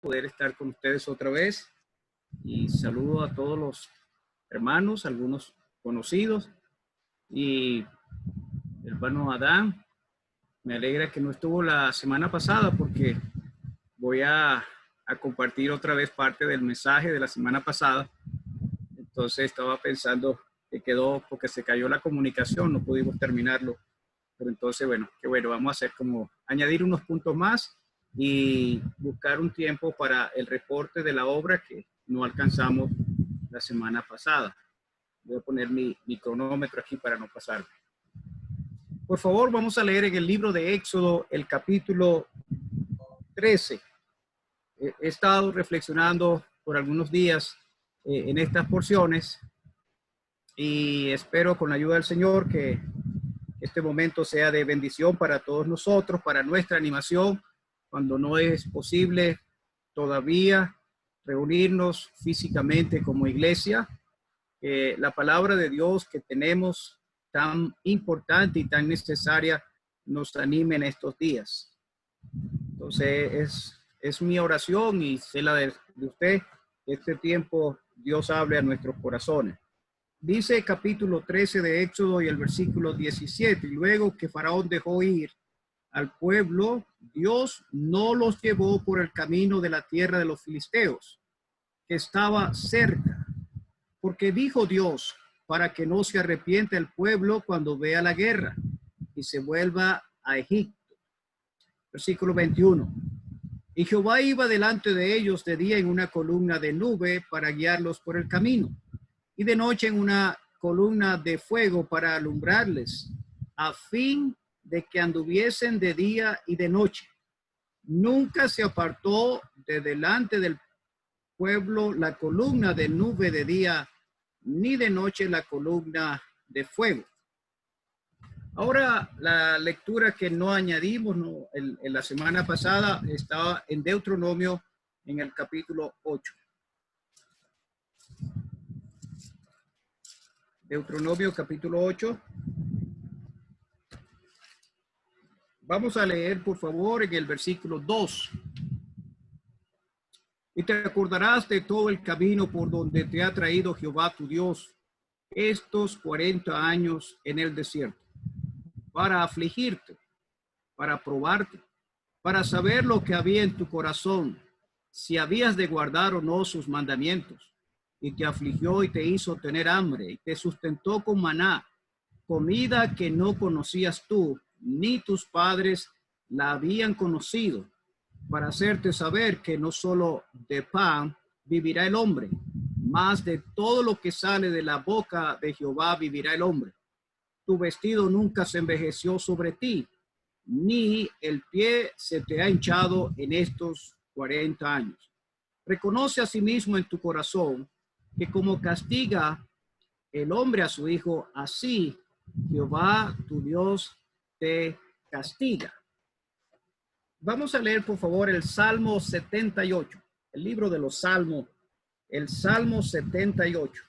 poder estar con ustedes otra vez y saludo a todos los hermanos, algunos conocidos y el hermano Adán. Me alegra que no estuvo la semana pasada porque voy a compartir otra vez parte del mensaje de la semana pasada. Entonces estaba pensando que quedó porque se cayó la comunicación, no pudimos terminarlo. Pero entonces, bueno, qué bueno, vamos a hacer como añadir unos puntos más y buscar un tiempo para el reporte de la obra que no alcanzamos la semana pasada. Voy a poner mi cronómetro aquí para no pasarme. Por favor, vamos a leer en el libro de Éxodo el capítulo 13. He estado reflexionando por algunos días en estas porciones y espero con la ayuda del Señor que este momento sea de bendición para todos nosotros, para nuestra animación, cuando no es posible todavía reunirnos físicamente como iglesia. La palabra de Dios que tenemos tan importante y tan necesaria nos anime en estos días. Entonces es mi oración y sé la de usted, que este tiempo Dios hable a nuestros corazones. Dice el capítulo 13 de Éxodo y el versículo 17, y luego que Faraón dejó ir al pueblo, Dios no los llevó por el camino de la tierra de los filisteos, que estaba cerca, porque dijo Dios, para que no se arrepiente el pueblo cuando vea la guerra y se vuelva a Egipto. Versículo 21. Y Jehová iba delante de ellos de día en una columna de nube para guiarlos por el camino, y de noche en una columna de fuego para alumbrarles, a fin de que anduviesen de día y de noche. Nunca se apartó de delante del pueblo la columna de nube de día, ni de noche la columna de fuego. Ahora, la lectura que no añadimos en la semana pasada estaba en Deuteronomio en el capítulo 8. Deuteronomio capítulo 8. Vamos a leer, por favor, en el versículo 2. Y te acordarás de todo el camino por donde te ha traído Jehová tu Dios estos 40 años en el desierto, para afligirte, para probarte, para saber lo que había en tu corazón, si habías de guardar o no sus mandamientos. Y te afligió y te hizo tener hambre y te sustentó con maná, comida que no conocías tú, ni tus padres la habían conocido, para hacerte saber que no solo de pan vivirá el hombre, mas de todo lo que sale de la boca de Jehová vivirá el hombre. Tu vestido nunca se envejeció sobre ti, ni el pie se te ha hinchado en estos 40 años. Reconoce a sí mismo en tu corazón que como castiga el hombre a su hijo, así Jehová tu Dios te castiga. Vamos a leer, por favor, el Salmo 78, el libro de los Salmos, el Salmo 78.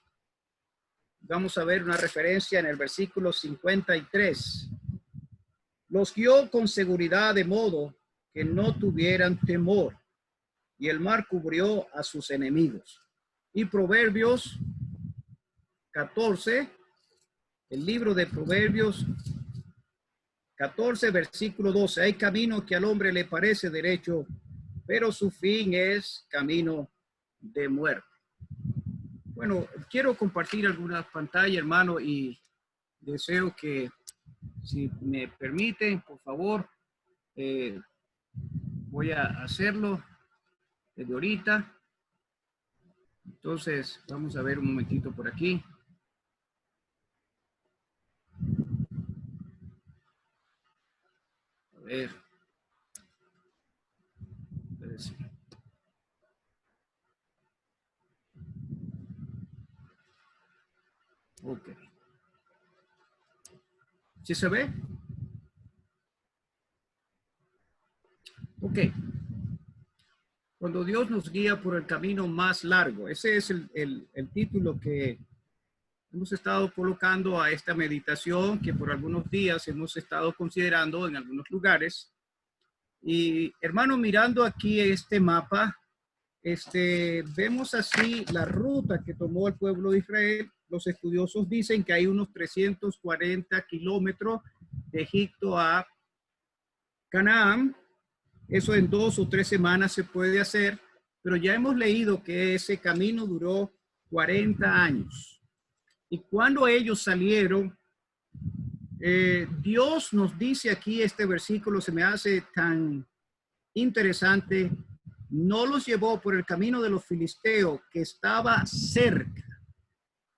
Vamos a ver una referencia en el versículo 53. Los guió con seguridad de modo que no tuvieran temor, y el mar cubrió a sus enemigos. Y Proverbios 14, el libro de Proverbios 14, versículo 12. Hay camino que al hombre le parece derecho, pero su fin es camino de muerte. Bueno, quiero compartir algunas pantallas, hermano, y deseo que, si me permiten, por favor, voy a hacerlo desde ahorita. Entonces, vamos a ver un momentito por aquí. A ver. Ok. ¿Sí se ve? Ok. Cuando Dios nos guía por el camino más largo. Ese es el título que hemos estado colocando a esta meditación que por algunos días hemos estado considerando en algunos lugares. Y hermano, mirando aquí este mapa, vemos así la ruta que tomó el pueblo de Israel. Los estudiosos dicen que hay unos 340 kilómetros de Egipto a Canaán. Eso en 2 o 3 semanas se puede hacer, pero ya hemos leído que ese camino duró 40 años. Y cuando ellos salieron, Dios nos dice aquí, este versículo se me hace tan interesante, no los llevó por el camino de los filisteos que estaba cerca.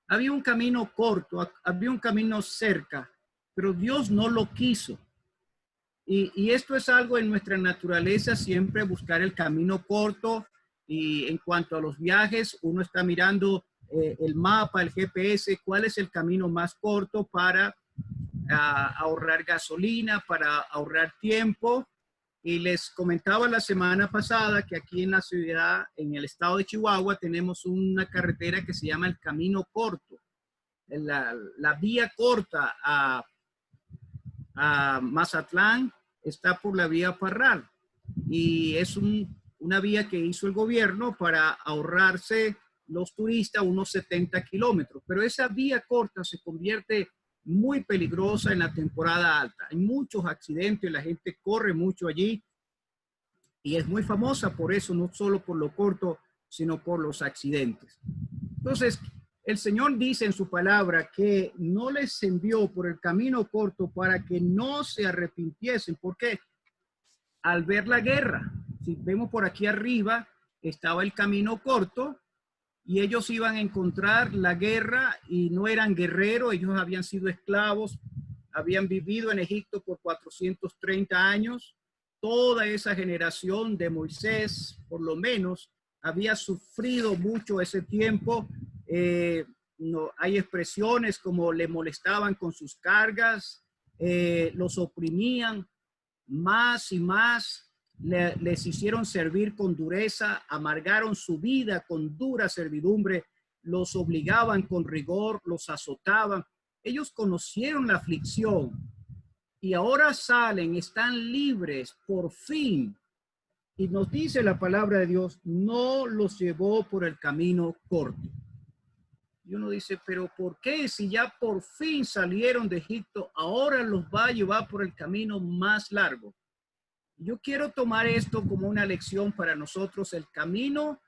Había un camino corto, había un camino cerca, pero Dios no lo quiso. Y esto es algo en nuestra naturaleza, siempre buscar el camino corto. Y en cuanto a los viajes, uno está mirando el mapa, el GPS, cuál es el camino más corto para ahorrar gasolina, para ahorrar tiempo. Y les comentaba la semana pasada que aquí en la ciudad, en el estado de Chihuahua, tenemos una carretera que se llama el Camino Corto, la vía corta a Mazatlán está por la vía Parral, y es una vía que hizo el gobierno para ahorrarse los turistas unos 70 kilómetros, pero esa vía corta se convierte muy peligrosa en la temporada alta. Hay muchos accidentes, la gente corre mucho allí y es muy famosa por eso, no solo por lo corto, sino por los accidentes. Entonces, el Señor dice en su palabra que no les envió por el camino corto para que no se arrepintiesen. ¿Por qué? Al ver la guerra, si vemos por aquí arriba, estaba el camino corto y ellos iban a encontrar la guerra y no eran guerreros, ellos habían sido esclavos, habían vivido en Egipto por 430 años. Toda esa generación de Moisés, por lo menos, había sufrido mucho ese tiempo. No, hay expresiones como le molestaban con sus cargas, los oprimían más y más, les hicieron servir con dureza, amargaron su vida con dura servidumbre, los obligaban con rigor, los azotaban. Ellos conocieron la aflicción y ahora salen, están libres por fin. Y nos dice la palabra de Dios, no los llevó por el camino corto. Y uno dice, pero ¿por qué? Si ya por fin salieron de Egipto, ahora los va a llevar por el camino más largo. Yo quiero tomar esto como una lección para nosotros, el camino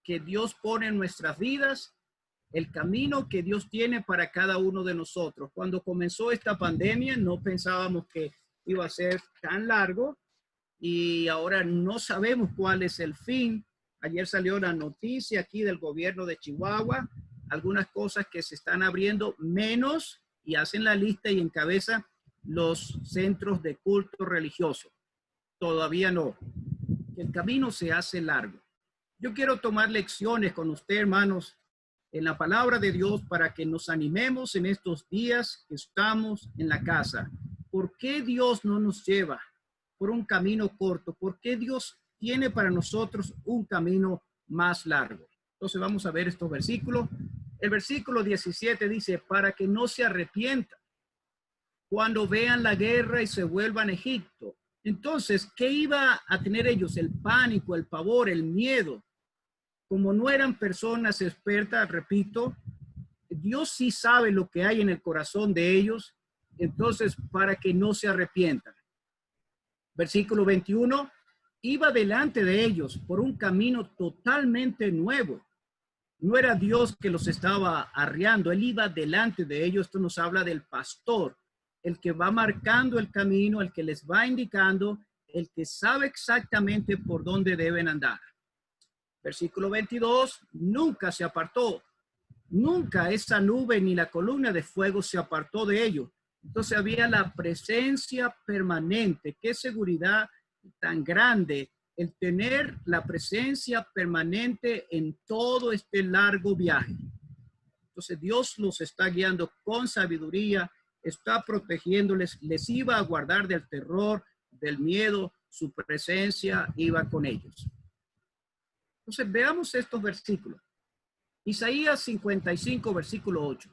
que Dios pone en nuestras vidas, el camino que Dios tiene para cada uno de nosotros. Cuando comenzó esta pandemia, no pensábamos que iba a ser tan largo y ahora no sabemos cuál es el fin. Ayer salió la noticia aquí del gobierno de Chihuahua, algunas cosas que se están abriendo menos y hacen la lista y encabeza los centros de culto religioso. Todavía no. El camino se hace largo. Yo quiero tomar lecciones con usted, hermanos, en la palabra de Dios para que nos animemos en estos días que estamos en la casa. ¿Por qué Dios no nos lleva por un camino corto? ¿Por qué Dios tiene para nosotros un camino más largo? Entonces vamos a ver estos versículos. El versículo 17 dice, para que no se arrepientan cuando vean la guerra y se vuelvan a Egipto. Entonces, ¿qué iba a tener ellos? El pánico, el pavor, el miedo. Como no eran personas expertas, repito, Dios sí sabe lo que hay en el corazón de ellos. Entonces, para que no se arrepientan. Versículo 21, iba delante de ellos por un camino totalmente nuevo. No era Dios que los estaba arriando, Él iba delante de ellos. Esto nos habla del pastor, el que va marcando el camino, el que les va indicando, el que sabe exactamente por dónde deben andar. Versículo 22, nunca se apartó, nunca esa nube ni la columna de fuego se apartó de ellos. Entonces había la presencia permanente. Qué seguridad tan grande el tener la presencia permanente en todo este largo viaje. Entonces Dios los está guiando con sabiduría, está protegiéndoles, les iba a guardar del terror, del miedo, su presencia iba con ellos. Entonces veamos estos versículos. Isaías 55, versículo 8.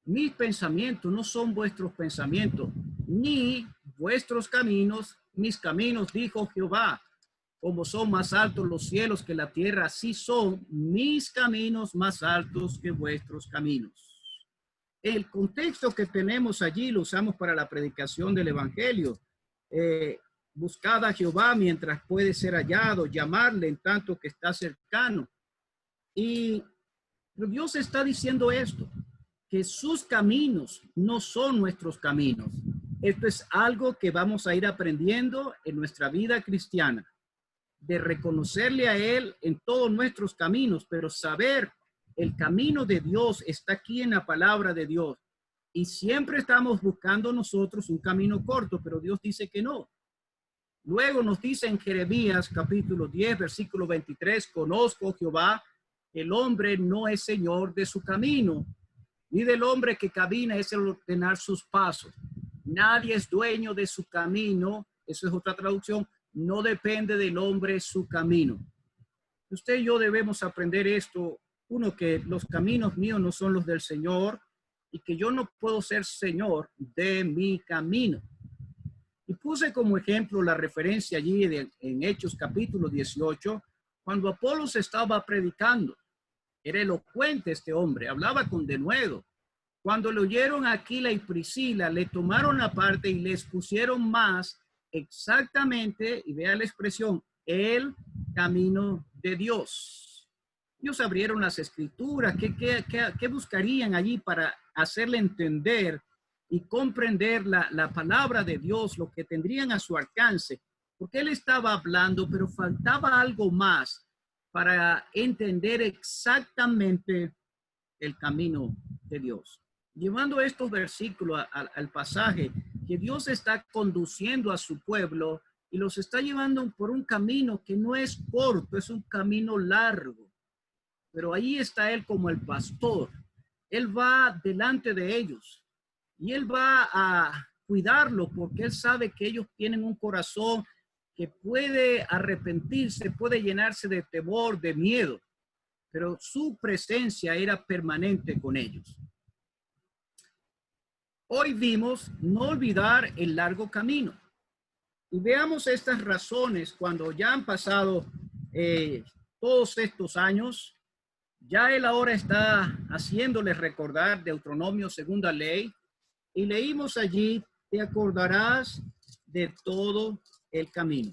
Mis pensamientos no son vuestros pensamientos, ni vuestros caminos, mis caminos, dijo Jehová. como son más altos los cielos que la tierra, así son mis caminos más altos que vuestros caminos. El contexto que tenemos allí lo usamos para la predicación del evangelio. Buscad a Jehová mientras puede ser hallado, llamarle en tanto que está cercano. Y Dios está diciendo esto, que sus caminos no son nuestros caminos. Esto es algo que vamos a ir aprendiendo en nuestra vida cristiana, de reconocerle a Él en todos nuestros caminos, pero saber el camino de Dios está aquí en la palabra de Dios. Y siempre estamos buscando nosotros un camino corto, pero Dios dice que no. Luego nos dice en Jeremías capítulo 10, versículo 23, conozco Jehová, el hombre no es señor de su camino, ni del hombre que camina es el ordenar sus pasos. Nadie es dueño de su camino, eso es otra traducción, no depende del hombre su camino. Usted y yo debemos aprender esto, uno, que los caminos míos no son los del Señor y que yo no puedo ser señor de mi camino. Y puse como ejemplo la referencia allí en Hechos capítulo 18, cuando Apolos estaba predicando. Era elocuente este hombre, hablaba con denuedo. Cuando le oyeron a Aquila y Priscila, le tomaron aparte y les pusieron más exactamente, y vea la expresión, el camino de Dios. Ellos abrieron las escrituras. ¿Qué buscarían allí para hacerle entender y comprender la palabra de Dios, lo que tendrían a su alcance? Porque él estaba hablando, pero faltaba algo más para entender exactamente el camino de Dios. Llevando estos versículos al pasaje, que Dios está conduciendo a su pueblo y los está llevando por un camino que no es corto, es un camino largo. Pero ahí está Él como el pastor. Él va delante de ellos y Él va a cuidarlo porque Él sabe que ellos tienen un corazón que puede arrepentirse, puede llenarse de temor, de miedo, pero su presencia era permanente con ellos. Hoy vimos no olvidar el largo camino. Y veamos estas razones cuando ya han pasado todos estos años. Ya él ahora está haciéndoles recordar Deuteronomio segunda ley. Y leímos allí, te acordarás de todo el camino.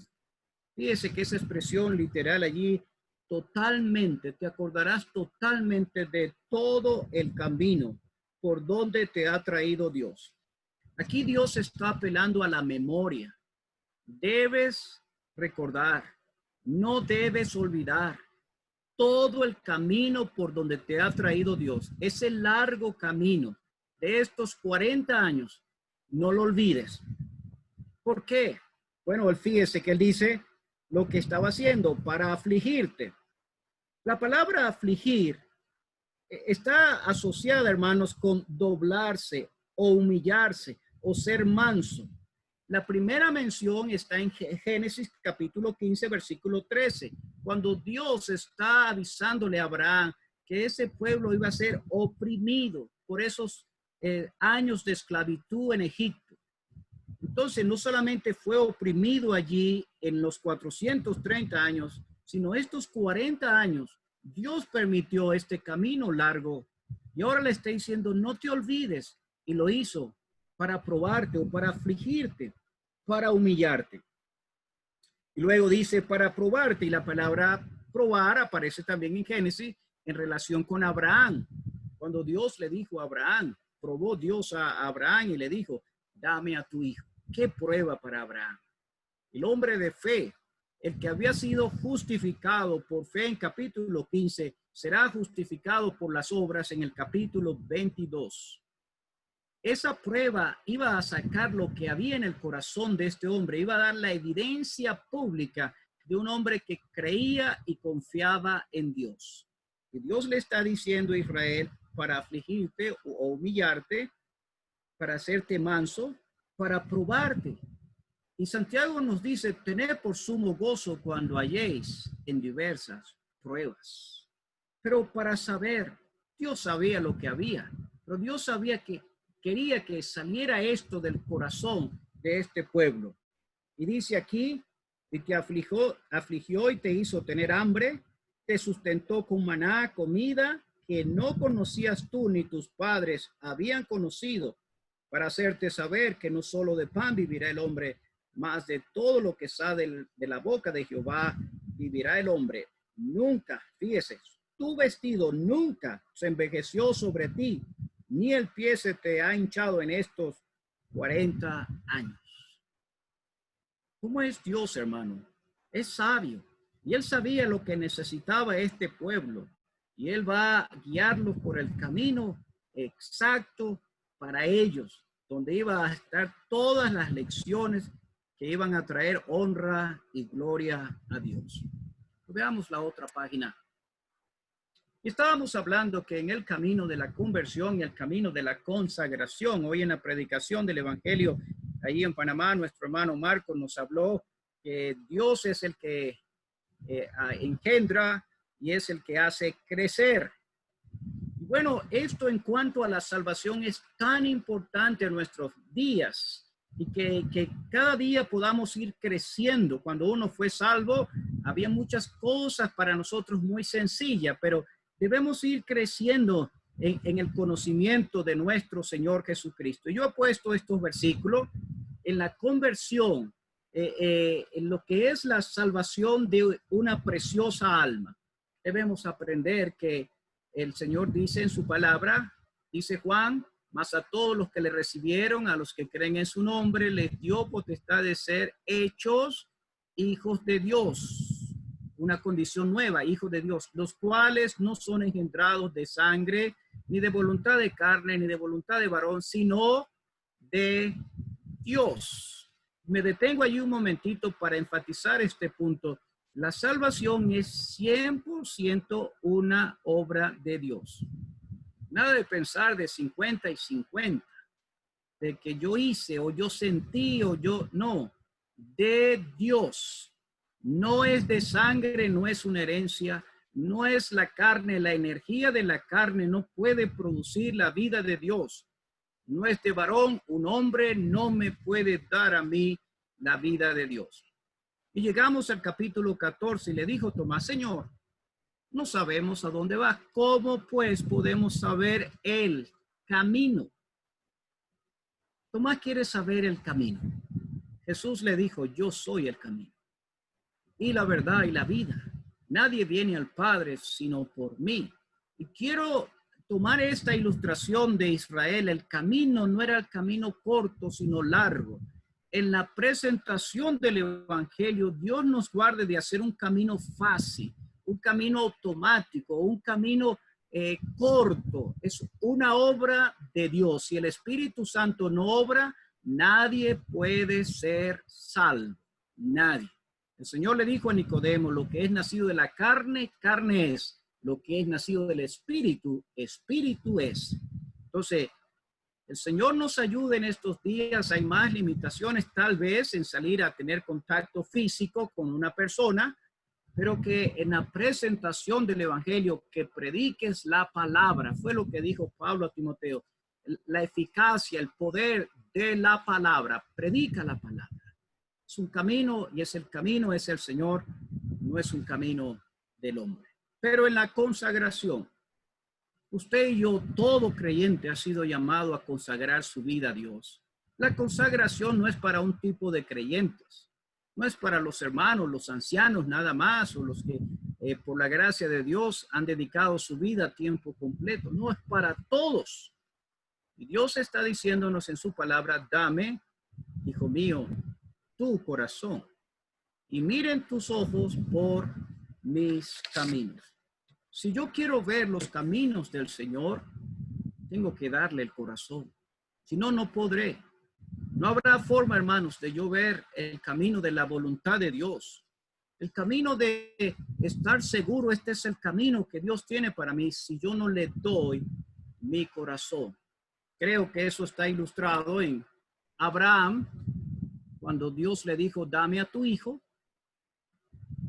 Fíjese que esa expresión literal allí, totalmente, te acordarás totalmente de todo el camino por donde te ha traído Dios. Aquí Dios está apelando a la memoria. Debes recordar, no debes olvidar todo el camino por donde te ha traído Dios. Ese largo camino de estos 40 años, no lo olvides. ¿Por qué? Bueno, fíjese que él dice lo que estaba haciendo para afligirte. La palabra afligir está asociada, hermanos, con doblarse o humillarse o ser manso. La primera mención está en Génesis capítulo 15, versículo 13, cuando Dios está avisándole a Abraham que ese pueblo iba a ser oprimido por esos años de esclavitud en Egipto. Entonces, no solamente fue oprimido allí en los 430 años, sino estos 40 años, Dios permitió este camino largo y ahora le está diciendo, no te olvides, y lo hizo para probarte o para afligirte, para humillarte. Y luego dice para probarte, y la palabra probar aparece también en Génesis en relación con Abraham. Cuando Dios le dijo a Abraham, probó Dios a Abraham y le dijo, dame a tu hijo. ¿Qué prueba para Abraham? El hombre de fe, el que había sido justificado por fe en capítulo 15, será justificado por las obras en el capítulo 22. Esa prueba iba a sacar lo que había en el corazón de este hombre, iba a dar la evidencia pública de un hombre que creía y confiaba en Dios. Y Dios le está diciendo a Israel para afligirte o humillarte, para hacerte manso, para probarte. Y Santiago nos dice, tened por sumo gozo cuando halléis en diversas pruebas. Pero para saber, Dios sabía lo que había, pero Dios sabía que quería que saliera esto del corazón de este pueblo. Y dice aquí, y te afligió y te hizo tener hambre, te sustentó con maná, comida que no conocías tú ni tus padres habían conocido, para hacerte saber que no solo de pan vivirá el hombre, mas de todo lo que sale de la boca de Jehová vivirá el hombre. Nunca, fíjese, tu vestido nunca se envejeció sobre ti, ni el pie se te ha hinchado en estos 40 años. ¿Cómo es Dios, hermano? Es sabio. Y él sabía lo que necesitaba este pueblo. Y él va a guiarlos por el camino exacto para ellos, donde iba a estar todas las lecciones que iban a traer honra y gloria a Dios. Veamos la otra página. Estábamos hablando que en el camino de la conversión y el camino de la consagración, hoy en la predicación del Evangelio, ahí en Panamá, nuestro hermano Marco nos habló que Dios es el que engendra y es el que hace crecer. Y bueno, esto en cuanto a la salvación es tan importante en nuestros días y que cada día podamos ir creciendo. Cuando uno fue salvo, había muchas cosas para nosotros muy sencillas, pero debemos ir creciendo en el conocimiento de nuestro Señor Jesucristo. Yo he puesto estos versículos en la conversión, en lo que es la salvación de una preciosa alma. Debemos aprender que el Señor dice en su palabra, dice Juan, mas a todos los que le recibieron, a los que creen en su nombre, les dio potestad de ser hechos hijos de Dios. Una condición nueva, hijos de Dios, los cuales no son engendrados de sangre, ni de voluntad de carne, ni de voluntad de varón, sino de Dios. Me detengo allí un momentito para enfatizar este punto. La salvación es 100% una obra de Dios. Nada de pensar de 50 y 50, de que yo hice o yo sentí o yo, no, de Dios. No es de sangre, no es una herencia, no es la carne, la energía de la carne no puede producir la vida de Dios. No es de varón, un hombre no me puede dar a mí la vida de Dios. Y llegamos al capítulo 14 y le dijo Tomás, Señor, no sabemos a dónde va. ¿Cómo pues podemos saber el camino? Tomás quiere saber el camino. Jesús le dijo, yo soy el camino y la verdad y la vida. Nadie viene al Padre sino por mí. Y quiero tomar esta ilustración de Israel. El camino no era el camino corto, sino largo. En la presentación del Evangelio, Dios nos guarde de hacer un camino fácil, un camino automático, un camino corto. Es una obra de Dios. Si el Espíritu Santo no obra, nadie puede ser salvo. Nadie. El Señor le dijo a Nicodemo, lo que es nacido de la carne, carne es. Lo que es nacido del Espíritu, Espíritu es. Entonces, el Señor nos ayude en estos días. Hay más limitaciones tal vez en salir a tener contacto físico con una persona, pero que en la presentación del Evangelio, que prediques la palabra, fue lo que dijo Pablo a Timoteo, la eficacia, el poder de la palabra, predica la palabra. Es un camino y es el camino, es el Señor, no es un camino del hombre. Pero en la consagración, usted y yo, todo creyente ha sido llamado a consagrar su vida a Dios. La consagración no es para un tipo de creyentes. No es para los hermanos, los ancianos nada más, o los que por la gracia de Dios han dedicado su vida a tiempo completo. No, es para todos. Y Dios está diciéndonos en su palabra, dame, hijo mío, tu corazón. Y miren tus ojos por mis caminos. Si yo quiero ver los caminos del Señor, tengo que darle el corazón. Si no, no podré. No habrá forma, hermanos, de yo ver el camino de la voluntad de Dios. El camino de estar seguro, este es el camino que Dios tiene para mí si yo no le doy mi corazón. Creo que eso está ilustrado en Abraham, cuando Dios le dijo, dame a tu hijo,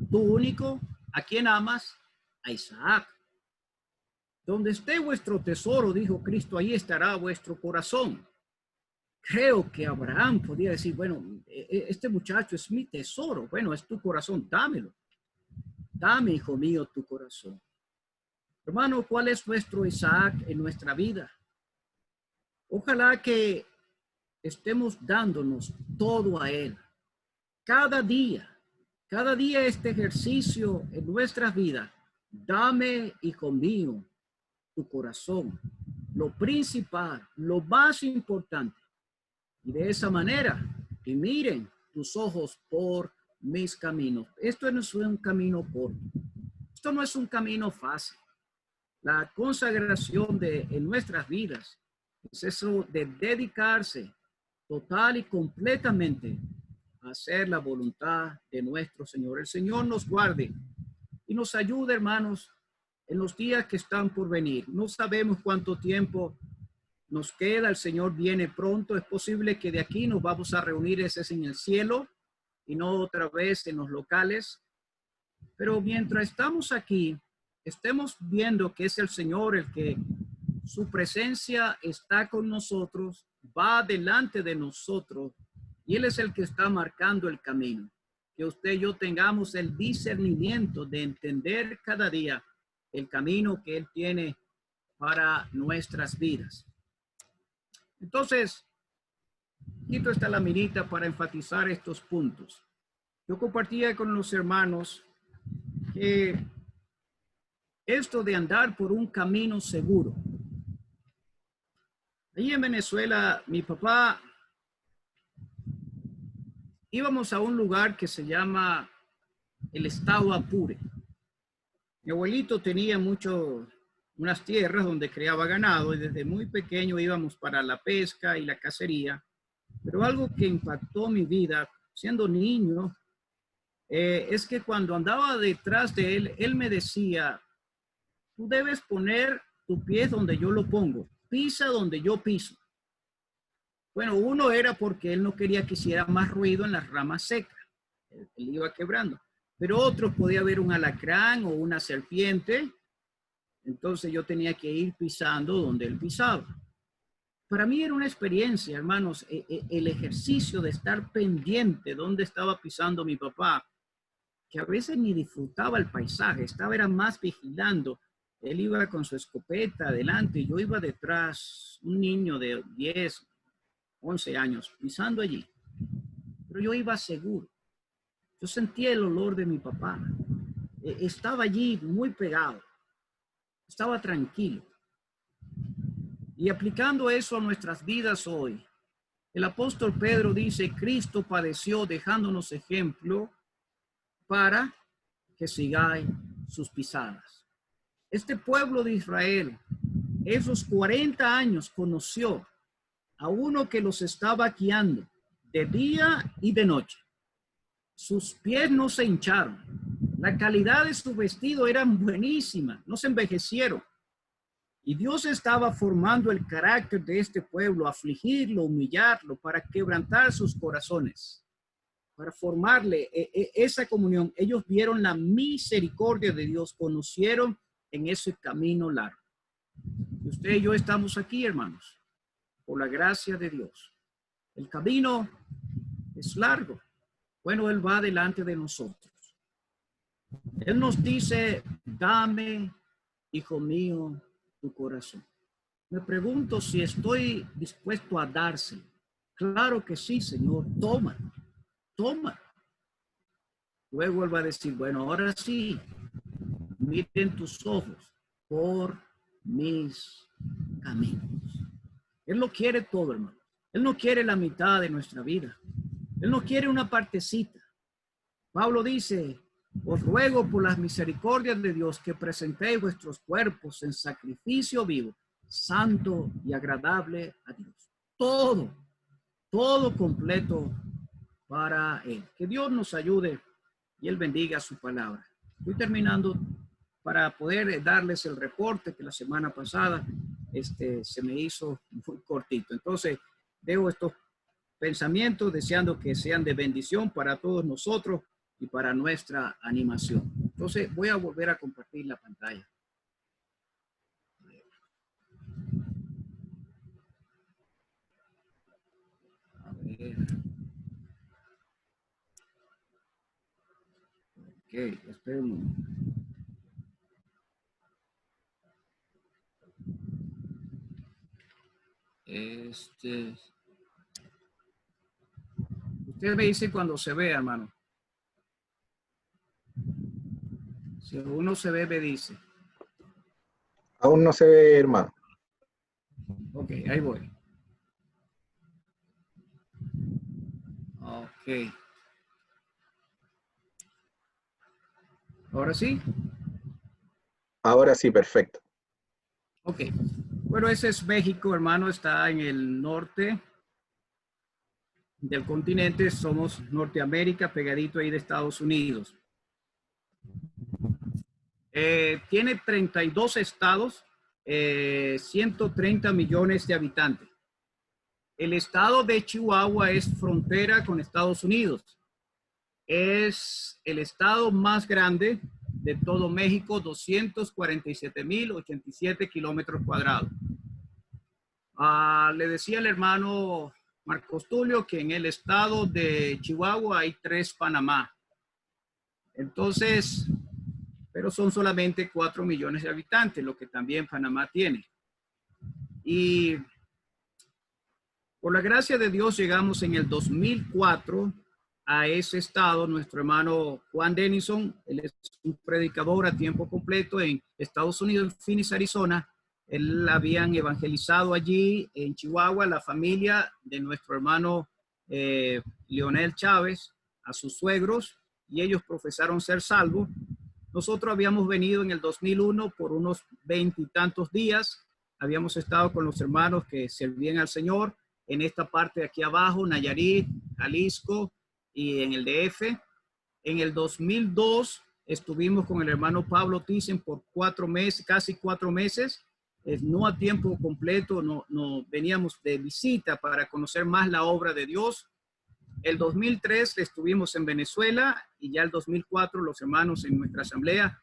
tu único, a quien amas, a Isaac. Donde esté vuestro tesoro, dijo Cristo, ahí estará vuestro corazón. Creo que Abraham podía decir, bueno, este muchacho es mi tesoro. Bueno, es tu corazón, dámelo. Dame, hijo mío, tu corazón. Hermano, ¿cuál es nuestro Isaac en nuestra vida? Ojalá que estemos dándonos todo a él. Cada día este ejercicio en nuestras vidas. Dame, hijo mío, tu corazón. Lo principal, lo más importante. Y de esa manera, y miren tus ojos por mis caminos. Esto no es un camino corto. Esto no es un camino fácil. La consagración en nuestras vidas es eso de dedicarse total y completamente a hacer la voluntad de nuestro Señor. El Señor nos guarde y nos ayude, hermanos, en los días que están por venir. No sabemos cuánto tiempo nos queda. El Señor viene pronto. Es posible que de aquí nos vamos a reunir ese es en el cielo y no otra vez en los locales. Pero mientras estamos aquí, estemos viendo que es el Señor el que su presencia está con nosotros, va delante de nosotros y Él es el que está marcando el camino. Que usted y yo tengamos el discernimiento de entender cada día el camino que Él tiene para nuestras vidas. Entonces, quito esta laminita para enfatizar estos puntos. Yo compartía con los hermanos que esto de andar por un camino seguro. Allí en Venezuela, mi papá, íbamos a un lugar que se llama el estado Apure. Mi abuelito tenía unas tierras donde criaba ganado y desde muy pequeño íbamos para la pesca y la cacería. Pero algo que impactó mi vida siendo niño es que cuando andaba detrás de él, él me decía, tú debes poner tu pie donde yo lo pongo, pisa donde yo piso. Bueno, uno era porque él no quería que hiciera más ruido en las ramas secas, él iba quebrando, pero otro podía haber un alacrán o una serpiente, entonces yo tenía que ir pisando donde él pisaba. Para mí era una experiencia, hermanos, el ejercicio de estar pendiente donde estaba pisando mi papá, que a veces ni disfrutaba el paisaje, era más vigilando. Él iba con su escopeta adelante y yo iba detrás, un niño de 10, 11 años, pisando allí. Pero yo iba seguro. Yo sentía el olor de mi papá. Estaba allí muy pegado. Estaba tranquilo. Y aplicando eso a nuestras vidas hoy, el apóstol Pedro dice, Cristo padeció dejándonos ejemplo para que sigáis sus pisadas. Este pueblo de Israel, esos 40 años conoció a uno que los estaba guiando de día y de noche. Sus pies no se hincharon. La calidad de su vestido era buenísima, no se envejecieron. Y Dios estaba formando el carácter de este pueblo, afligirlo, humillarlo, para quebrantar sus corazones, para formarle esa comunión. Ellos vieron la misericordia de Dios, conocieron en ese camino largo. Y usted y yo estamos aquí, hermanos, por la gracia de Dios. El camino es largo. Bueno, Él va delante de nosotros. Él nos dice, dame, hijo mío, tu corazón. Me pregunto si estoy dispuesto a dárselo. Claro que sí, Señor, toma, toma. Luego Él va a decir, bueno, ahora sí, miren tus ojos por mis caminos. Él lo quiere todo, hermano. Él no quiere la mitad de nuestra vida. Él no quiere una partecita. Pablo dice, os ruego por las misericordias de Dios que presentéis vuestros cuerpos en sacrificio vivo, santo y agradable a Dios. Todo completo para Él. Que Dios nos ayude y Él bendiga su palabra. Estoy terminando para poder darles el reporte que la semana pasada se me hizo muy cortito. Entonces, dejo estos pensamientos deseando que sean de bendición para todos nosotros y para nuestra animación. Entonces, voy a volver a compartir la pantalla. espera un momento. Usted me dice cuando se ve, hermano. Si uno se ve, me dice. Aún no se ve, hermano. Ok, ahí voy. Ok. ¿Ahora sí? Ahora sí, perfecto. Ok. Bueno, ese es México, hermano. Está en el norte del continente. Somos Norteamérica, pegadito ahí de Estados Unidos. Tiene 32 estados, 130 millones de habitantes. El estado de Chihuahua es frontera con Estados Unidos. Es el estado más grande de todo México, 247,087 kilómetros cuadrados. Le decía el hermano Marcos Tulio que en el estado de Chihuahua hay 3 Panamá. Entonces, pero son solamente 4 millones de habitantes, lo que también Panamá tiene. Y por la gracia de Dios llegamos en el 2004 a ese estado. Nuestro hermano Juan Denison, él es un predicador a tiempo completo en Estados Unidos, en Phoenix, Arizona. Él habían evangelizado allí en Chihuahua la familia de nuestro hermano Leonel Chávez, a sus suegros, y ellos profesaron ser salvos. Nosotros habíamos venido en el 2001 por unos 20 y tantos días. Habíamos estado con los hermanos que servían al Señor en esta parte de aquí abajo, Nayarit, Jalisco y en el DF. En el 2002 estuvimos con el hermano Pablo Thyssen por 4 meses, casi 4 meses, no a tiempo completo, no veníamos de visita para conocer más la obra de Dios. El 2003 estuvimos en Venezuela y ya el 2004 los hermanos en nuestra asamblea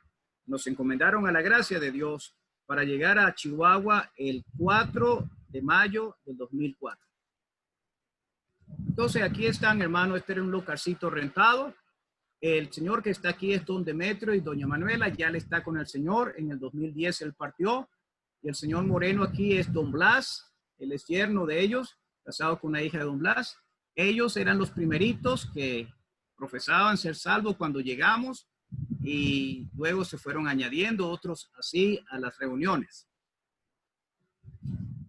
nos encomendaron a la gracia de Dios para llegar a Chihuahua el 4 de mayo del 2004. Entonces aquí están, hermano, este era un localcito rentado. El señor que está aquí es don Demetrio y doña Manuela, ya le está con el Señor. En el 2010 él partió. Y el señor Moreno aquí es don Blas, él es yerno de ellos, casado con una hija de don Blas. Ellos eran los primeritos que profesaban ser salvos cuando llegamos y luego se fueron añadiendo otros así a las reuniones.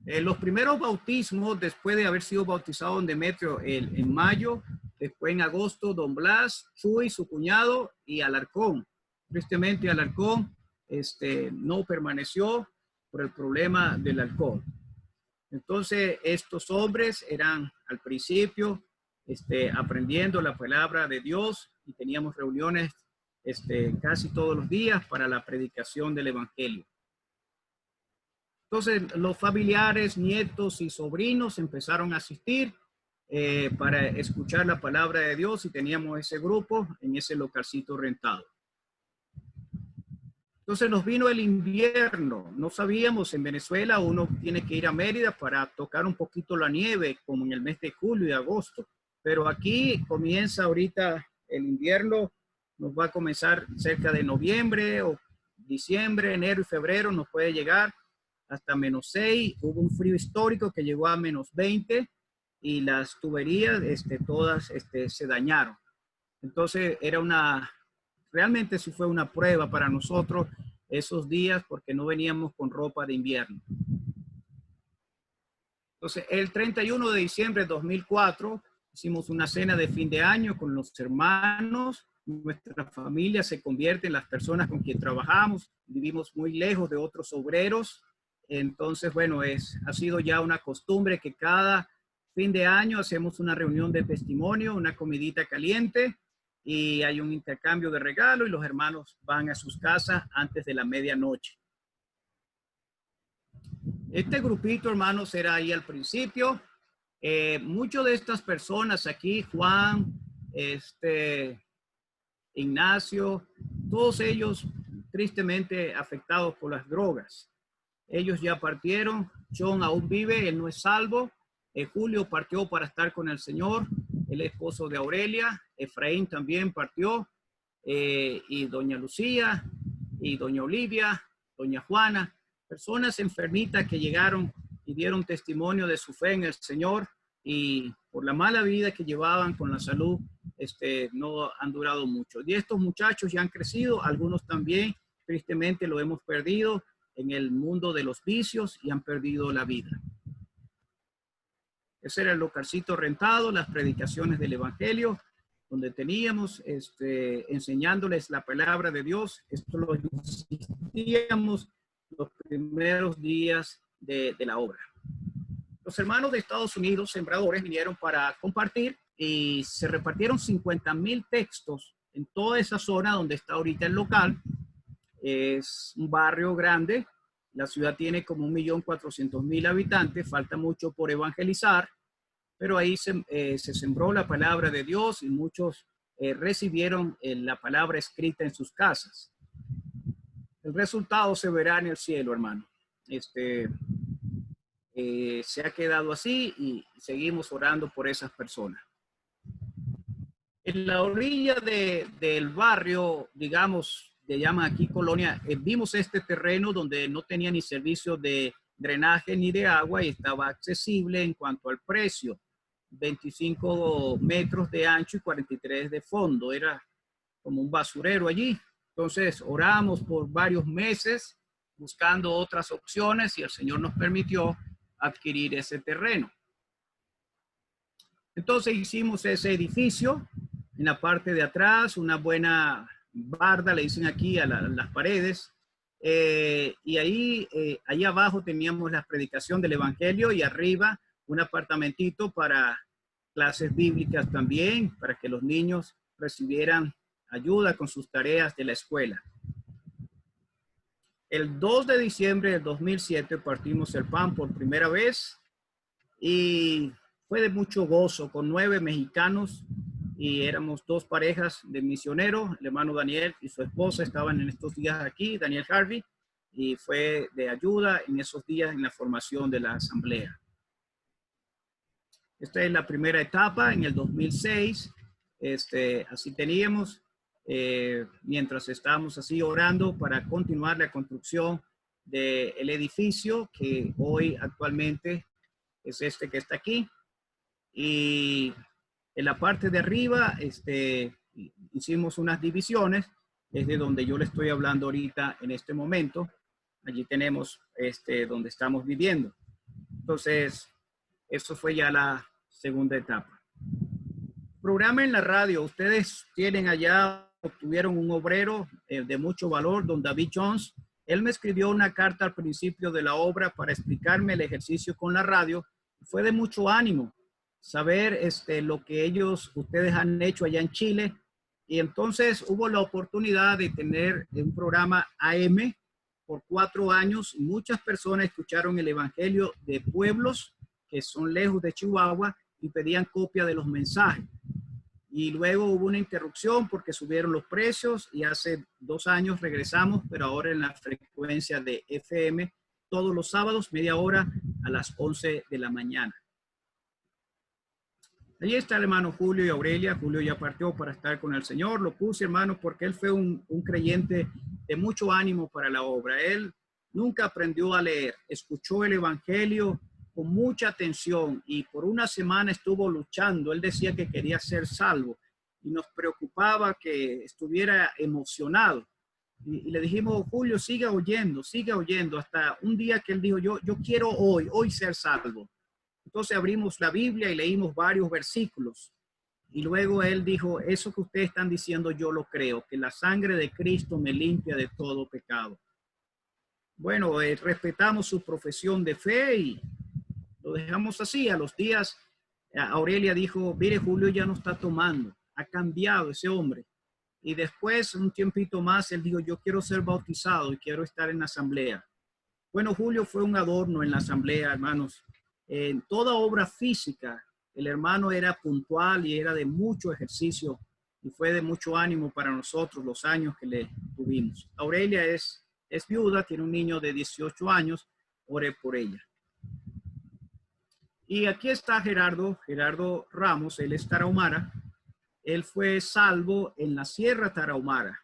Los primeros bautismos, después de haber sido bautizado don Demetrio en mayo, después en agosto, don Blas, Chuy, su cuñado y Alarcón. Tristemente Alarcón no permaneció por el problema del alcohol. Entonces, estos hombres eran al principio aprendiendo la palabra de Dios y teníamos reuniones casi todos los días para la predicación del evangelio. Entonces, los familiares, nietos y sobrinos empezaron a asistir para escuchar la palabra de Dios y teníamos ese grupo en ese localcito rentado. Entonces nos vino el invierno, no sabíamos, en Venezuela uno tiene que ir a Mérida para tocar un poquito la nieve, como en el mes de julio y agosto, pero aquí comienza ahorita el invierno, nos va a comenzar cerca de noviembre o diciembre, enero y febrero, nos puede llegar hasta -6, hubo un frío histórico que llegó a -20 y las tuberías todas se dañaron. Entonces realmente sí fue una prueba para nosotros esos días porque no veníamos con ropa de invierno. Entonces, el 31 de diciembre de 2004 hicimos una cena de fin de año con los hermanos. Nuestra familia se convierte en las personas con quien trabajamos. Vivimos muy lejos de otros obreros. Entonces, bueno, ha sido ya una costumbre que cada fin de año hacemos una reunión de testimonio, una comidita caliente, y hay un intercambio de regalo y los hermanos van a sus casas antes de la medianoche. Este grupito, hermanos, era ahí al principio. Muchos de estas personas aquí, Juan, Ignacio, todos ellos tristemente afectados por las drogas. Ellos ya partieron. John aún vive, él no es salvo. Julio partió para estar con el Señor, el esposo de Aurelia. Efraín también partió. y doña Lucía, y doña Olivia, doña Juana, personas enfermitas que llegaron y dieron testimonio de su fe en el Señor, y por la mala vida que llevaban con la salud, no han durado mucho. Y estos muchachos ya han crecido, algunos también, tristemente, lo hemos perdido en el mundo de los vicios y han perdido la vida. Ese era el localcito rentado, las predicaciones del Evangelio, donde teníamos enseñándoles la palabra de Dios. Esto lo insistíamos los primeros días de la obra. Los hermanos de Estados Unidos, sembradores, vinieron para compartir y se repartieron 50,000 textos en toda esa zona donde está ahorita el local. Es un barrio grande. La ciudad tiene como 1.400.000 habitantes. Falta mucho por evangelizar, pero ahí se sembró la palabra de Dios y muchos recibieron la palabra escrita en sus casas. El resultado se verá en el cielo, hermano. Se ha quedado así y seguimos orando por esas personas. En la orilla del barrio, digamos, le llaman aquí Colonia, vimos este terreno donde no tenía ni servicio de drenaje ni de agua y estaba accesible en cuanto al precio. 25 metros de ancho y 43 de fondo. Era como un basurero allí. Entonces oramos por varios meses buscando otras opciones y el Señor nos permitió adquirir ese terreno. Entonces hicimos ese edificio en la parte de atrás, una buena barda, le dicen aquí a las paredes, y ahí abajo teníamos la predicación del Evangelio y arriba un apartamentito para clases bíblicas también, para que los niños recibieran ayuda con sus tareas de la escuela. El 2 de diciembre del 2007 partimos el pan por primera vez y fue de mucho gozo con 9 mexicanos y éramos 2 parejas de misioneros. El hermano Daniel y su esposa estaban en estos días aquí, Daniel Harvey, y fue de ayuda en esos días en la formación de la asamblea. Esta es la primera etapa en el 2006. Así teníamos, mientras estábamos así orando para continuar la construcción del edificio que hoy actualmente es este que está aquí. Y en la parte de arriba hicimos unas divisiones, desde donde yo le estoy hablando ahorita en este momento. Allí tenemos donde estamos viviendo. Entonces, eso fue ya la segunda etapa. Programa en la radio. Ustedes tienen allá, obtuvieron un obrero de mucho valor, don David Jones. Él me escribió una carta al principio de la obra para explicarme el ejercicio con la radio. Fue de mucho ánimo saber lo que ustedes han hecho allá en Chile. Y entonces hubo la oportunidad de tener un programa AM por 4 años. Muchas personas escucharon el evangelio de pueblos que son lejos de Chihuahua y pedían copia de los mensajes. Y luego hubo una interrupción porque subieron los precios y hace 2 años regresamos, pero ahora en la frecuencia de FM todos los sábados, media hora a las 11 de la mañana. Allí está el hermano Julio y Aurelia. Julio ya partió para estar con el Señor. Lo puse, hermano, porque él fue un creyente de mucho ánimo para la obra. Él nunca aprendió a leer, escuchó el evangelio con mucha atención y por una semana estuvo luchando. Él decía que quería ser salvo y nos preocupaba que estuviera emocionado. Y le dijimos, Julio, siga oyendo, hasta un día que él dijo, yo quiero hoy ser salvo. Entonces abrimos la Biblia y leímos varios versículos. Y luego él dijo, eso que ustedes están diciendo yo lo creo, que la sangre de Cristo me limpia de todo pecado. Bueno, respetamos su profesión de fe y lo dejamos así. A los días, Aurelia dijo, mire, Julio ya no está tomando, ha cambiado ese hombre. Y después, un tiempito más, él dijo, yo quiero ser bautizado y quiero estar en la asamblea. Bueno, Julio fue un adorno en la asamblea, hermanos. En toda obra física, el hermano era puntual y era de mucho ejercicio y fue de mucho ánimo para nosotros los años que le tuvimos. Aurelia es viuda, tiene un niño de 18 años, oré por ella. Y aquí está Gerardo Ramos, él es tarahumara, él fue salvo en la Sierra Tarahumara.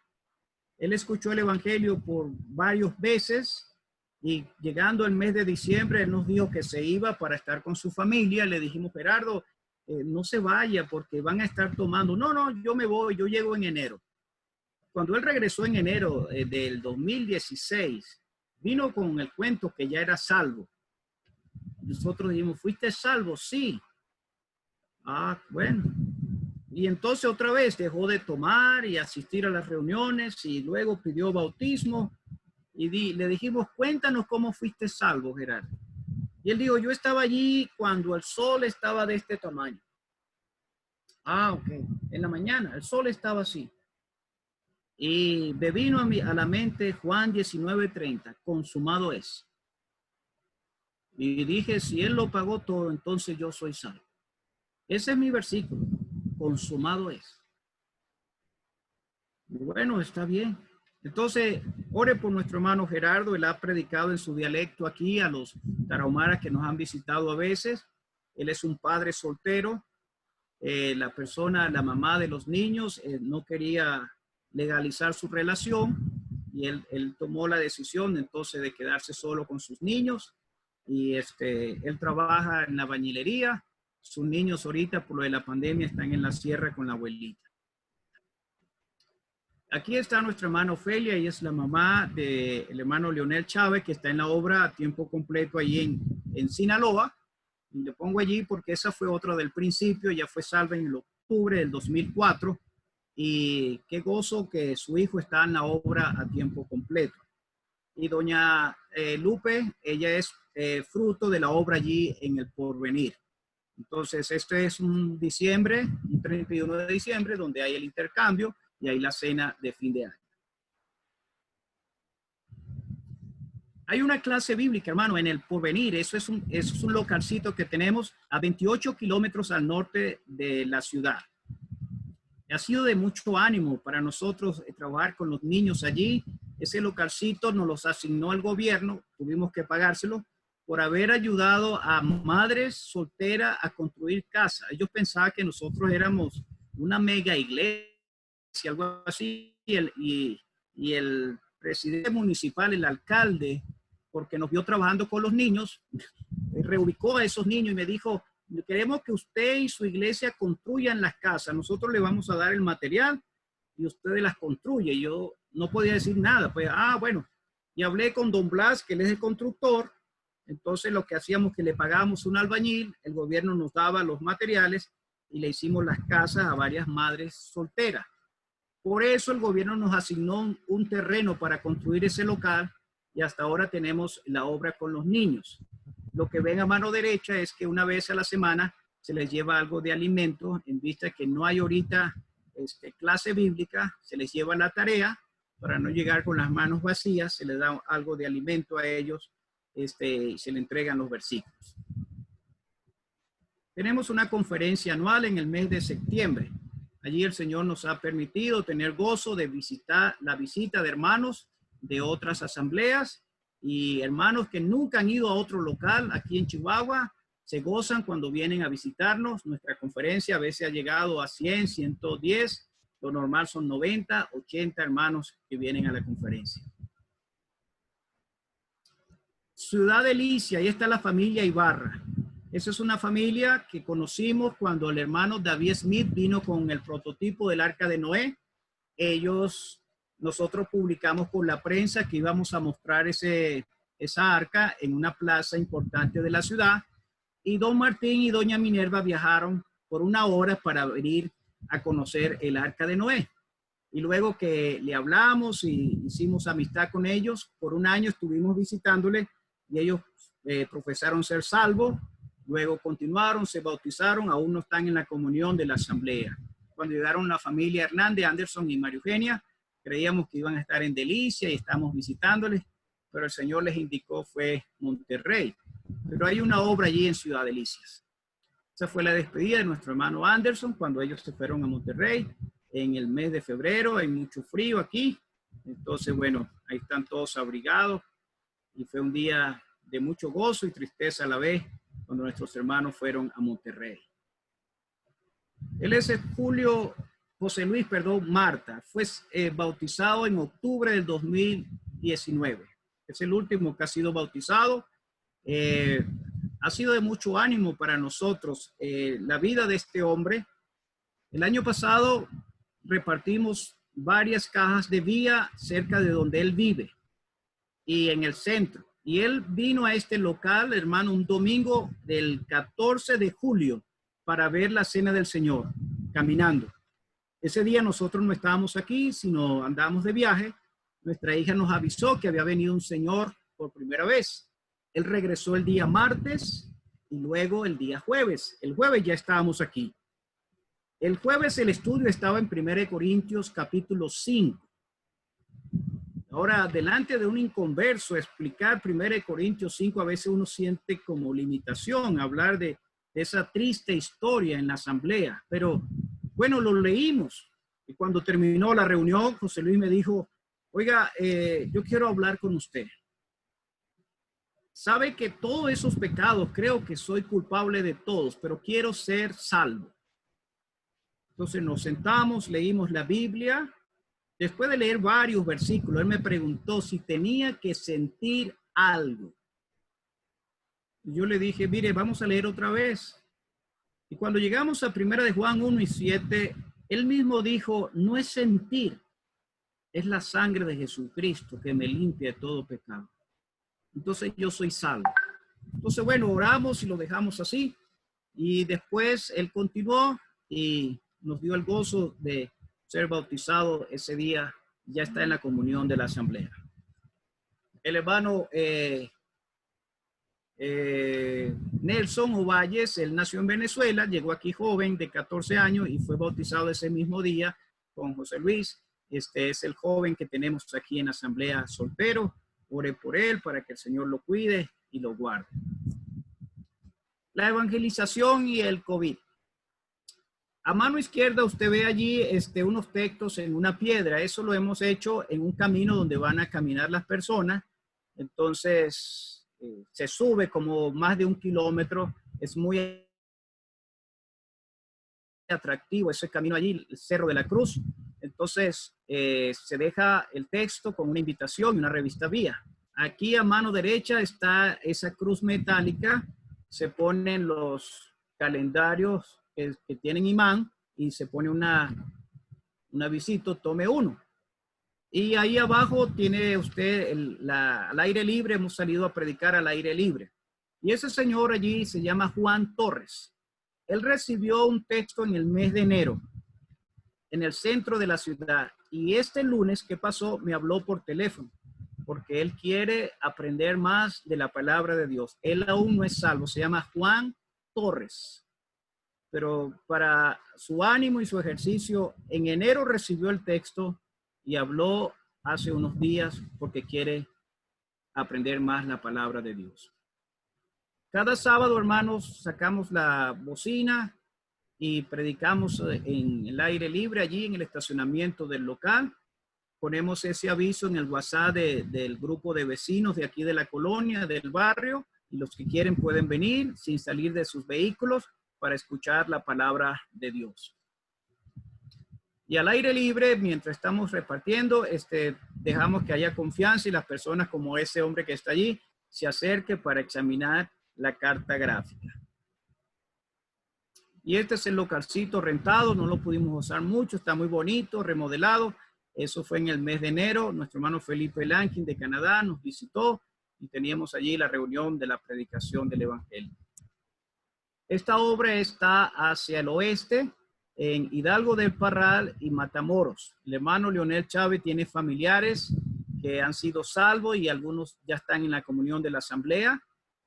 Él escuchó el evangelio por varias veces y llegando el mes de diciembre, él nos dijo que se iba para estar con su familia. Le dijimos, Gerardo, no se vaya porque van a estar tomando. No, no, yo me voy, yo llego en enero. Cuando él regresó en enero del 2016, vino con el cuento que ya era salvo. Nosotros dijimos, ¿fuiste salvo? Sí. Ah, bueno. Y entonces otra vez dejó de tomar y asistir a las reuniones y luego pidió bautismo y le dijimos, cuéntanos cómo fuiste salvo, Gerardo. Y él dijo, yo estaba allí cuando el sol estaba de este tamaño. Ah, ok. En la mañana, el sol estaba así. Y me vino a la mente Juan 19:30, consumado es. Y dije, si él lo pagó todo, entonces yo soy salvo. Ese es mi versículo, consumado es. Bueno, está bien. Entonces, ore por nuestro hermano Gerardo. Él ha predicado en su dialecto aquí a los tarahumaras que nos han visitado a veces. Él es un padre soltero. La mamá de los niños, no quería legalizar su relación y él tomó la decisión entonces de quedarse solo con sus niños y él trabaja en la bañilería. Sus niños ahorita por lo de la pandemia están en la sierra con la abuelita. Aquí está nuestra hermana Ofelia, ella es la mamá del hermano Leonel Chávez, que está en la obra a tiempo completo allí en Sinaloa. Y le pongo allí porque esa fue otra del principio, ya fue salva en el octubre del 2004 y qué gozo que su hijo está en la obra a tiempo completo. Y doña Lupe, ella es fruto de la obra allí en el Porvenir. Entonces, este es un 31 de diciembre, donde hay el intercambio y hay la cena de fin de año. Hay una clase bíblica, hermano, en el Porvenir. Eso es un localcito que tenemos a 28 kilómetros al norte de la ciudad. Ha sido de mucho ánimo para nosotros trabajar con los niños allí. Ese localcito nos los asignó el gobierno, tuvimos que pagárselo por haber ayudado a madres solteras a construir casas. Ellos pensaban que nosotros éramos una mega iglesia, algo así, y el presidente municipal, el alcalde, porque nos vio trabajando con los niños, reubicó a esos niños y me dijo, queremos que usted y su iglesia construyan las casas, nosotros le vamos a dar el material y ustedes las construyen. Y yo no podía decir nada, pues, bueno, y hablé con don Blas, que él es el constructor. Entonces lo que hacíamos que le pagábamos un albañil, el gobierno nos daba los materiales y le hicimos las casas a varias madres solteras. Por eso el gobierno nos asignó un terreno para construir ese local y hasta ahora tenemos la obra con los niños. Lo que ven a mano derecha es que una vez a la semana se les lleva algo de alimento, en vista que no hay ahorita clase bíblica, se les lleva la tarea para no llegar con las manos vacías, se les da algo de alimento a ellos y se le entregan los versículos. Tenemos una conferencia anual en el mes de septiembre. Allí el Señor nos ha permitido tener gozo de visitar la visita de hermanos de otras asambleas y hermanos que nunca han ido a otro local aquí en Chihuahua, se gozan cuando vienen a visitarnos. Nuestra conferencia a veces ha llegado a 100, 110, lo normal son 90, 80 hermanos que vienen a la conferencia. Ciudad Delicia, ahí está la familia Ibarra. Esa es una familia que conocimos cuando el hermano David Smith vino con el prototipo del Arca de Noé. Nosotros publicamos por la prensa que íbamos a mostrar esa arca en una plaza importante de la ciudad. Y don Martín y doña Minerva viajaron por una hora para venir a conocer el Arca de Noé. Y luego que le hablamos y hicimos amistad con ellos, por un año estuvimos visitándoles y ellos profesaron ser salvos. Luego continuaron, se bautizaron, aún no están en la comunión de la asamblea. Cuando llegaron la familia Hernández, Anderson y María Eugenia, creíamos que iban a estar en Delicia y estamos visitándoles, pero el Señor les indicó fue Monterrey. Pero hay una obra allí en Ciudad Delicias. Esa fue la despedida de nuestro hermano Anderson cuando ellos se fueron a Monterrey en el mes de febrero. Hay mucho frío aquí. Entonces, bueno, ahí están todos abrigados y fue un día de mucho gozo y tristeza a la vez cuando nuestros hermanos fueron a Monterrey. Él es Julio José Luis, perdón, Marta, fue bautizado en octubre del 2019. Es el último que ha sido bautizado. Ha sido de mucho ánimo para nosotros la vida de este hombre. El año pasado repartimos varias cajas de vía cerca de donde él vive y en el centro. Y él vino a este local, hermano, un domingo del 14 de julio para ver la Cena del Señor, caminando. Ese día nosotros no estábamos aquí, sino andábamos de viaje. Nuestra hija nos avisó que había venido un señor por primera vez. Él regresó el día martes y luego el día jueves. El jueves ya estábamos aquí. El jueves el estudio estaba en 1 Corintios capítulo 5. Ahora, delante de un inconverso, explicar 1 Corintios 5 a veces uno siente como limitación, hablar de esa triste historia en la asamblea. Pero bueno, lo leímos. Y cuando terminó la reunión, José Luis me dijo, oiga, yo quiero hablar con usted. Sabe que todos esos pecados, creo que soy culpable de todos, pero quiero ser salvo. Entonces nos sentamos, leímos la Biblia. Después de leer varios versículos, él me preguntó si tenía que sentir algo. Yo le dije, mire, vamos a leer otra vez. Y cuando llegamos a 1 de Juan 1:7, él mismo dijo, no es sentir, es la sangre de Jesucristo que me limpia de todo pecado. Entonces yo soy salvo. Entonces, bueno, oramos y lo dejamos así. Y después él continuó y nos dio el gozo de ser bautizado ese día. Ya está en la comunión de la asamblea. El hermano Nelson Ovalles, él nació en Venezuela, llegó aquí joven de 14 años y fue bautizado ese mismo día con José Luis. Este es el joven que tenemos aquí en la asamblea soltero. Ore por él para que el Señor lo cuide y lo guarde. La evangelización y el COVID. A mano izquierda usted ve allí unos textos en una piedra. Eso lo hemos hecho en un camino donde van a caminar las personas. Entonces se sube como más de 1 kilómetro. Es muy atractivo ese camino allí, el Cerro de la Cruz. Entonces se deja el texto con una invitación y una revista vía. Aquí a mano derecha está esa cruz metálica. Se ponen los calendarios que tienen imán y se pone una avisito, tome uno. Y ahí abajo tiene usted al aire libre. Hemos salido a predicar al aire libre. Y ese señor allí se llama Juan Torres. Él recibió un texto en el mes de enero en el centro de la ciudad. Y este lunes que pasó me habló por teléfono porque él quiere aprender más de la palabra de Dios. Él aún no es salvo. Se llama Juan Torres. Pero para su ánimo y su ejercicio, en enero recibió el texto y habló hace unos días porque quiere aprender más la palabra de Dios. Cada sábado, hermanos, sacamos la bocina y predicamos en el aire libre, allí en el estacionamiento del local. Ponemos ese aviso en el WhatsApp del grupo de vecinos de aquí de la colonia, del barrio, y los que quieren pueden venir sin salir de sus vehículos para escuchar la palabra de Dios. Y al aire libre, mientras estamos repartiendo, dejamos que haya confianza y las personas como ese hombre que está allí se acerque para examinar la carta gráfica. Y este es el localcito rentado, no lo pudimos usar mucho, está muy bonito, remodelado. Eso fue en el mes de enero. Nuestro hermano Felipe Lankin de Canadá nos visitó y teníamos allí la reunión de la predicación del Evangelio. Esta obra está hacia el oeste, en Hidalgo del Parral y Matamoros. El hermano Leonel Chávez tiene familiares que han sido salvos y algunos ya están en la comunión de la asamblea.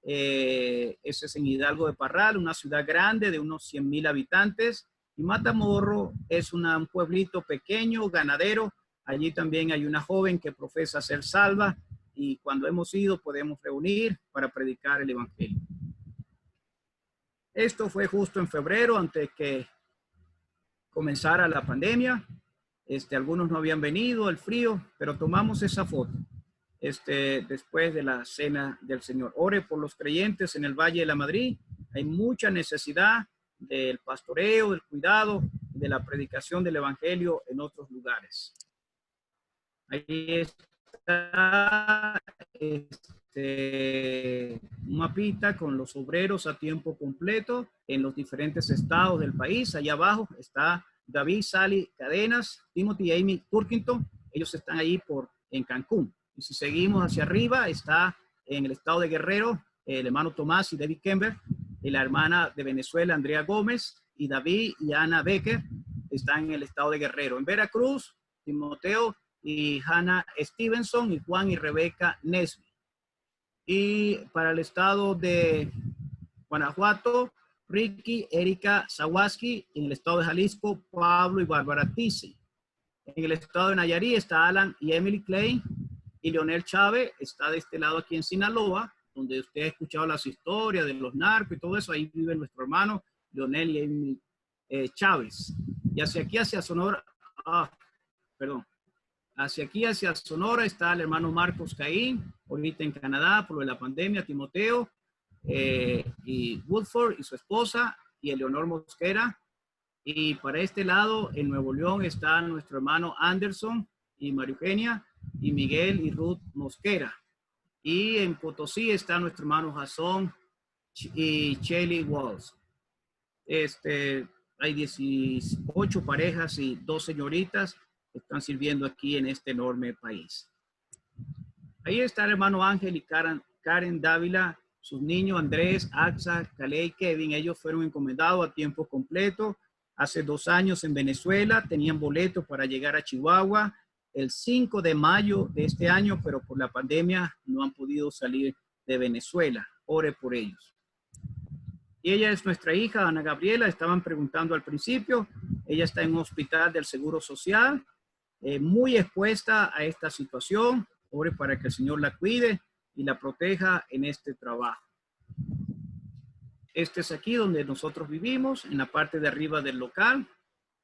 Ese es en Hidalgo de Parral, una ciudad grande de unos 100,000 habitantes. Y Matamoros es un pueblito pequeño, ganadero. Allí también hay una joven que profesa ser salva y cuando hemos ido podemos reunir para predicar el Evangelio. Esto fue justo en febrero, antes que comenzara la pandemia. Algunos no habían venido, el frío, pero tomamos esa foto después de la cena del Señor. Ore por los creyentes en el Valle de la Madrid. Hay mucha necesidad del pastoreo, del cuidado. de la predicación del evangelio en otros lugares. Ahí está un mapita con los obreros a tiempo completo en los diferentes estados del país. Allá abajo está David, Sally Cadenas, Timothy y Amy Turkington. Ellos están ahí en Cancún. Y si seguimos hacia arriba, está en el estado de Guerrero el hermano Tomás y David Kember, y la hermana de Venezuela, Andrea Gómez, y David y Ana Becker están en el estado de Guerrero. En Veracruz, Timoteo y Hannah Stevenson, y Juan y Rebeca Nesby. Y para el estado de Guanajuato, Ricky, Erika Zawaski. En el estado de Jalisco, Pablo y Bárbara Tizi. En el estado de Nayarit está Alan y Emily Clay. Y Leonel Chávez está de este lado aquí en Sinaloa, donde usted ha escuchado las historias de los narcos y todo eso. Ahí vive nuestro hermano Leonel y Emily Chávez. Y hacia aquí, hacia Sonora, hacia aquí, hacia Sonora, está el hermano Marcos Caín, ahorita en Canadá por lo de la pandemia, Timoteo y Woodford y su esposa, y Eleonor Mosquera. Y para este lado, en Nuevo León, está nuestro hermano Anderson y María Eugenia, y Miguel y Ruth Mosquera. Y en Potosí está nuestro hermano Jason y Shelly Walls. Hay 18 parejas y 2 señoritas que están sirviendo aquí en este enorme país. Ahí está el hermano Ángel y Karen Dávila, sus niños Andrés, Axa, Caley, Kevin. Ellos fueron encomendados a tiempo completo hace 2 años en Venezuela. Tenían boletos para llegar a Chihuahua el 5 de mayo de este año, pero por la pandemia no han podido salir de Venezuela. Ore por ellos. Y ella es nuestra hija, Ana Gabriela. Estaban preguntando al principio. Ella está en un hospital del Seguro Social, muy expuesta a esta situación. Ore para que el Señor la cuide y la proteja en este trabajo. Este es aquí donde nosotros vivimos, en la parte de arriba del local.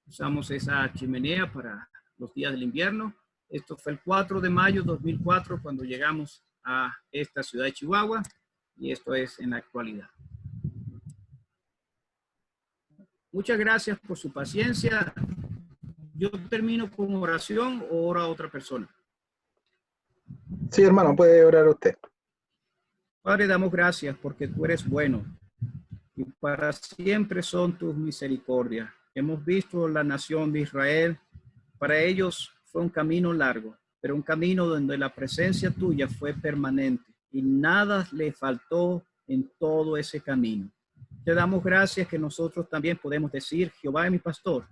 Usamos esa chimenea para los días del invierno. Esto fue el 4 de mayo de 2004 cuando llegamos a esta ciudad de Chihuahua, y esto es en la actualidad. Muchas gracias por su paciencia. Yo termino con oración o ora a otra persona. Sí, hermano, puede orar usted. Padre, damos gracias porque tú eres bueno y para siempre son tus misericordias. Hemos visto la nación de Israel. Para ellos fue un camino largo, pero un camino donde la presencia tuya fue permanente y nada le faltó en todo ese camino. Te damos gracias que nosotros también podemos decir, Jehová es mi pastor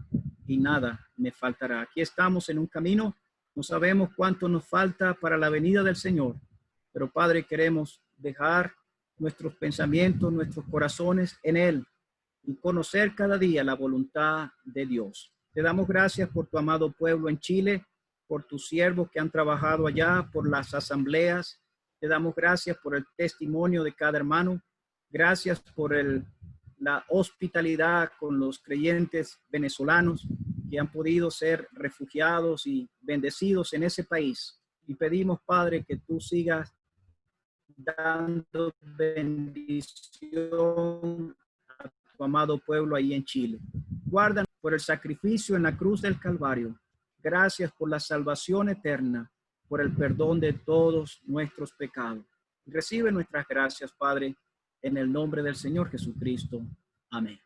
y nada me faltará. Aquí estamos en un camino, no sabemos cuánto nos falta para la venida del Señor, pero Padre, queremos dejar nuestros pensamientos, nuestros corazones en Él y conocer cada día la voluntad de Dios. Te damos gracias por tu amado pueblo en Chile, por tus siervos que han trabajado allá, por las asambleas. Te damos gracias por el testimonio de cada hermano. Gracias por la hospitalidad con los creyentes venezolanos que han podido ser refugiados y bendecidos en ese país. Y pedimos, Padre, que tú sigas dando bendición a tu amado pueblo ahí en Chile. Guárdanos por el sacrificio en la cruz del Calvario. Gracias por la salvación eterna, por el perdón de todos nuestros pecados. Recibe nuestras gracias, Padre, en el nombre del Señor Jesucristo. Amén.